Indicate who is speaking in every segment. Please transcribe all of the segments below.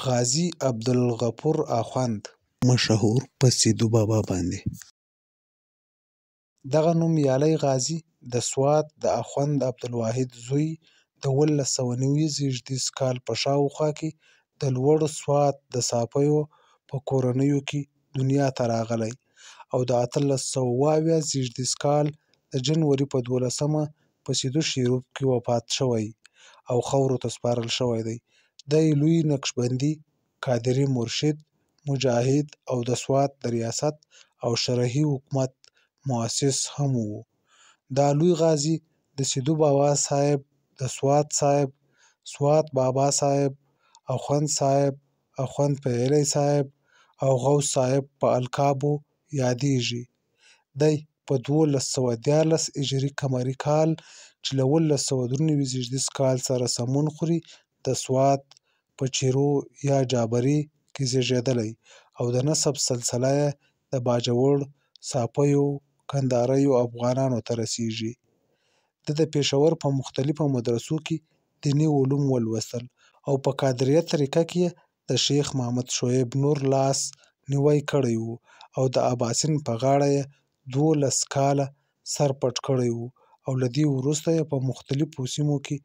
Speaker 1: غازي عبدالغفور اخوند مشهور په سیدو بابا باندې. دغه نومیالی غازي د سوات د اخوند عبدالواحد زوی د ۱۹۹۹ زېږدیز کال په شاوخوا کې د لوړ سوات د صافیو په کورنیو کې دنیا ته راغلی او د ۱۸۷۲ زېږدیز کال د جنوري په ۱۲مه په سیدو شریف کې وفات شوی او خاورو ته سپارل شوی دی. دی لوی نقشبندي، قادري مرشد، مجاهد او د سوات د ریاست او شرعي حکومت مؤسس هم و. دا لوی غازي د سیدو بابا صاحب، د سوات صاحب، سوات بابا صاحب، اخوند صاحب، اخوند پیالی صاحب او غوث صاحب په القابو یادیږي. دی په ۱۲۱۴ هجري قمري کال چې له ۱۹۹۳ زېږدیز کال سره سمون خوري د سوات په چیرو یا جابري کې زېږېدلی او د نسب سلسله یې د باجوړ، صافیو، کندهاریو افغانانو ته رسېږي. ده د پېښور په مختلفو مدرسو کې دیني علوم ولوستل او په قادریه طریقه کې یې د شیخ محمد شعیب نور لاس نیوی کړی و او د اباسین په غاړه یې ۱۲ کاله سر پټ کړی و او له دې وروسته یې په مختلفو سیمو کې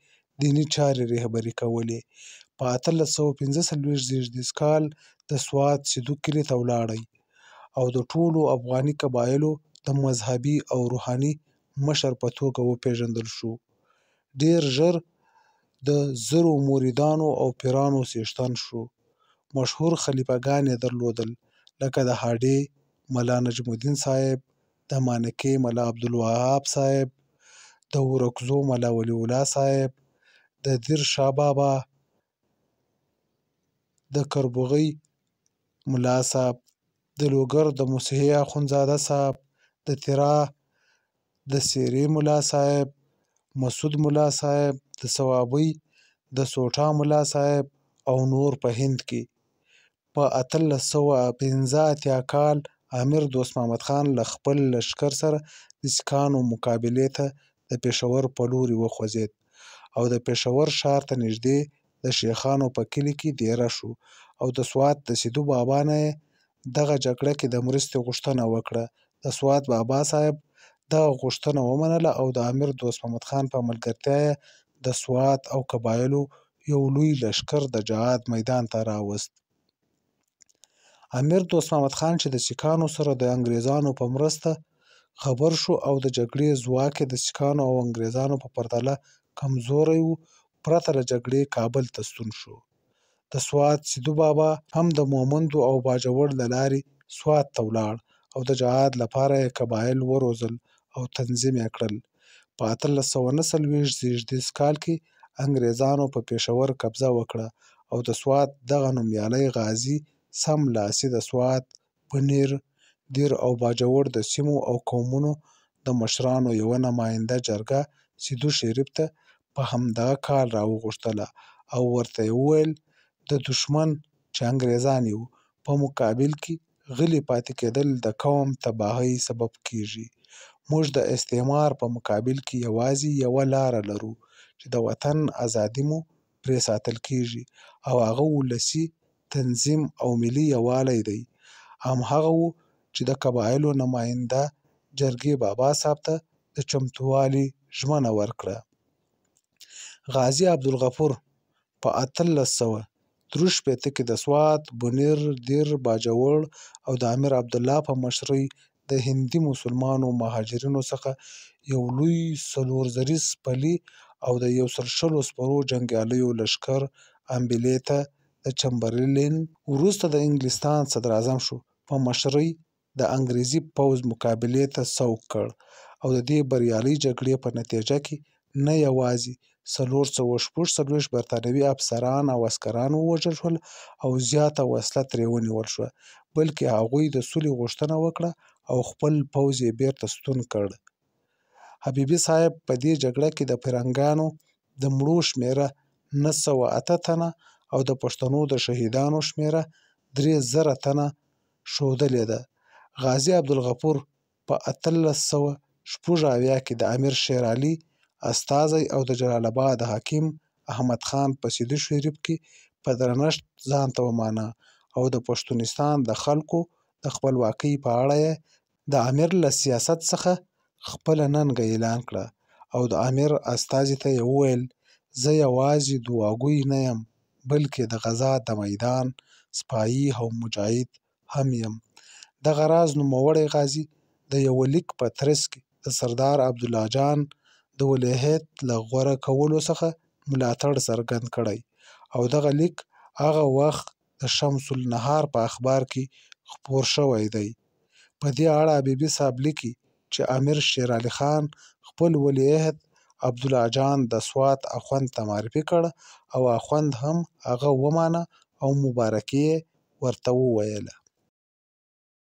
Speaker 1: دیني چارې رهبري کولې. په ۱۸۴۵ زېږدیز کال د سوات سیدو کلي ته ولاړی او د ټولو افغاني قبایلو د مذهبي او روحاني مشر په توګه وپېژندل شو. ډېر ژر د زرو مریدانو او پیرانو څښتن شو. مشهور خلیفګان یې درلودل لکه د هډې ملا نجم الدین صاحب، د مانکي ملا عبدالوهاب صاحب، د ورکزو ملا ولی الله صاحب، د دیر شاه بابا، د کربوغۍ ملا صاحب، د لوګر د مسیحي اخندزاده صاحب، د تیرا د سیرې ملا صاحب، مسعود ملا صاحب، د صوابۍ د سوټا ملا صاحب او نور په هند کې. په ۱۸۸۵ کال امیر دوست محمد خان له خپل لښکر سره د سیکهانو مقابلې ته د پېښور په لوري وخوځېد او د پېښور ښار ته نږدې د شیخانو په کلي کې دېره شو او د سوات د سیدو بابا نه یې دغه جګړه کې د مرستې غوښتنه وکړه. د سوات بابا صاحب دغه غوښتنه ومنله او د امیر دوست محمد خان په ملګرتیا یې د سوات او قبایلو یو لوی لښکر د جهاد میدان ته راوست. امیر دوست محمد خان چې د سیکهانو سره د انګریزانو په مرسته خبر شو او د جګړې ځواک یې د سیکهانو او انګریزانو په پرتله کمزوری و، پرته له جګړې کابل ته ستون شو. د سوات سیدو بابا هم د مومندو او باجوړ له لارې سوات ته ولاړ او د جهاد لپاره یې قبایل وروزل او تنظیم یې کړل. په ۱۸۹۹ زېږدیز کال کې انګریزانو په پېښور قبضه وکړه او د سوات دغه نومیالی غازي سملاسي د سوات، پنیر، دیر او باجوړ د سیمو او قومونو د مشرانو یوه نماینده جرګه سیدو شریف ته په همدغه کال راوغوښتله او ورته یې وویل د دښمن چې انګریزان یو په مقابل کې غلي پاتې کېدل د قوم تباهۍ سبب کېږي. موږ د استعمار په مقابل کې یوازې یوه لاره لرو چې د وطن ازادي مو پرې ساتل کېږي او هغه ولسي تنظیم او ملي یووالی دی. هماغه و چې د قبایلو نماینده جرګې بابا صاحب ته د چمتووالي ژمنه ورکړه. غازي عبدالغفور په ۱۸۶۳ کې د سوات، بونیر، دیر، باجوړ او د امیر عبدالله په مشرۍ د هندي مسلمانو مهاجرینو څخه یو لوی ۴ زریز پلي او د ۱۶۰ سپرو جنګیالیو لښکر امبېلې ته د چمبرلین وروسته د انګلستان صدراعظم شو په مشرۍ د انګریزي پوځ مقابلې ته سوق کړ او د دې بریالۍ جګړې په نتیجه کې نه یوازې ۴۴۶ برتانوي افسران او عسکران ووژل شول او زیاته وسله ترې ونیول شوه، بلکې هغوی د سولې غوښتنه وکړه او خپل پوځ یې بیرته ستون کړ. حبیبي صاحب په دې جګړه کې د فرنګیانو د مړو شمېره ۹۰۸ تنه او د پښتنو د شهیدانو شمېره ۳۰۰۰ تنه ښودلې ده. غازي عبدالغفور په ۱۸۷۸ کې د امیر شیر علي استازی او د جلال اباد حکیم احمد خان په سیدو شریف کې په درنښت ځان ته ومانه او د پښتونستان د خلکو د خپلواکۍ په اړه یې د امیر له سیاست څخه خپله ننګه اعلان کړه او د امیر استازي ته یې وویل زه یوازې دعاګوی نه یم بلکې د غزا د میدان سپایي او مجاهد هم یم. دغه راز نوموړی غازي د یوه لیک په ترڅ کې د سردار عبدالله جان د ولیعهد له غوره کولو څخه ملاتړ څرګند کړی او دغه لیک هغه وخت د شمس النهار په اخبار کې خپور شوی دی. په دې اړه حبیبي صاحب لیکي چې امیر شیر علي خان خپل ولیعهد عبدالله جان د سوات اخوند ته معرفي کړ او اخوند هم هغه ومانه او مبارکي یې ورته وویله.